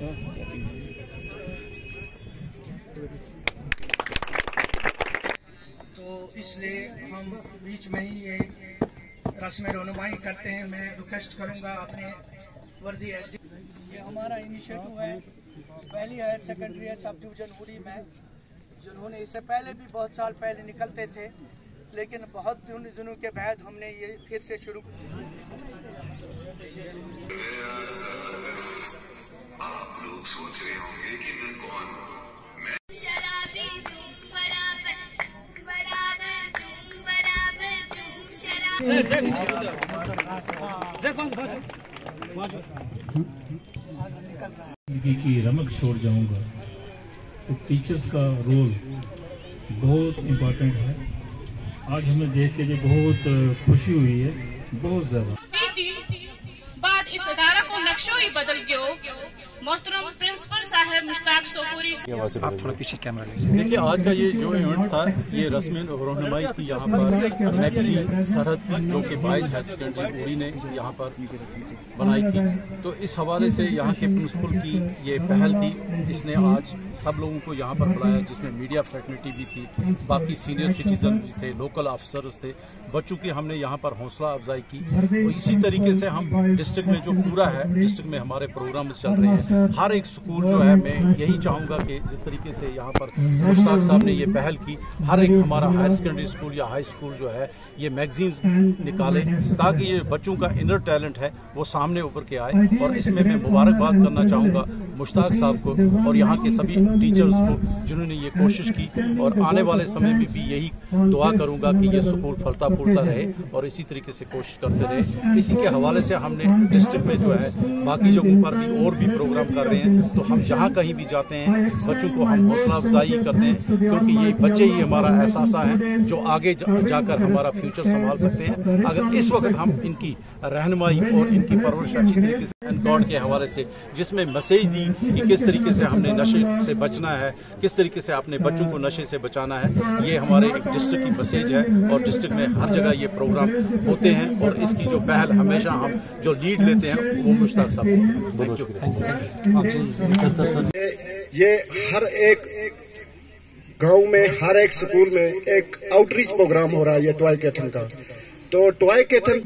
तो इसलिए हम बीच में ही ये रस्म रोनुमाई करते हैं। मैं रिक्वेस्ट करूंगा अपने वर्दी एसडी, ये हमारा इनिशिएटिव है पहली हायर सेकेंडरी है सब डिवीजन उड़ी में, जिन्होंने इससे पहले भी बहुत साल पहले निकलते थे, लेकिन बहुत दिनों के बाद हमने ये फिर से शुरू। आप लोग सोच रहे होंगे कि मैं कौन हूँ। जिंदगी की रमक छोड़ जाऊंगा, तो टीचर्स का रोल बहुत इम्पोर्टेंट है। आज हमें देख के जो बहुत खुशी हुई है, बहुत ज्यादा। बाद इस अदारा को नक्शो ही बदल गयो। मोहतरम प्रिंसिपल साहब मुश्ताक सोपूरी, आप थोड़ा पीछे कैमरा लीजिए। देखिए, आज का ये जो इवेंट था, ये रस्म रहनुमाई थी यहाँ पर मैगजीन सरहद की, जो कि 22 हायर सेकेंडरी उड़ी ने यहाँ पर बनाई थी। तो इस हवाले से यहाँ के प्रिंसिपल की ये पहल थी। इसने आज सब लोगों को यहाँ पर बुलाया, जिसमें मीडिया फ्रेटर्निटी भी थी, बाकी सीनियर सिटीजन भी थे, लोकल ऑफिसर्स थे, बच्चों की हमने यहाँ पर हौसला अफजाई की। तो इसी तरीके से हम डिस्ट्रिक्ट में जो पूरा है, डिस्ट्रिक्ट में हमारे प्रोग्राम चल रहे हैं। हर एक स्कूल जो है, मैं यही चाहूंगा कि जिस तरीके से यहाँ पर मुश्ताक साहब ने ये पहल की, हर एक हमारा हायर सेकेंडरी स्कूल या हाई स्कूल जो है ये मैगजीन निकाले, ताकि ये बच्चों का इनर टैलेंट है वो सामने उभर के आए। और इसमें मैं मुबारकबाद करना चाहूंगा मुश्ताक साहब को और यहाँ के सभी टीचर्स को, जिन्होंने ये कोशिश की। और आने वाले समय में भी यही दुआ करूंगा कि ये स्कूल फलता फूलता रहे और इसी तरीके से कोशिश करते रहे। इसी के हवाले से हमने डिस्ट्रिक्ट में जो है बाकी जगहों पर भी और भी प्रोग्राम कर रहे हैं। तो हम जहाँ कहीं भी जाते हैं, बच्चों को हम हौसला अफजाई करते हैं, क्योंकि ये बच्चे ही हमारा एहसासा है जो आगे जाकर हमारा फ्यूचर संभाल सकते हैं। अगर इस वक्त हम इनकी रहनुमाई और इनकी परवरिश अच्छी तरीके से गॉड के हवाले से, जिसमें मैसेज दी कि किस तरीके से हमने नशे से बचना है, किस तरीके से अपने बच्चों को नशे से बचाना है, ये हमारे एक डिस्ट्रिक्ट की मैसेज है। और डिस्ट्रिक्ट में हर जगह ये प्रोग्राम होते हैं और इसकी जो पहल हमेशा हम जो लीड लेते हैं वो मुश्ताक साहब। ये हर एक गांव में, हर एक स्कूल में एक आउटरीच प्रोग्राम हो रहा है, ये टॉय कैथन का। तो टॉय कैथन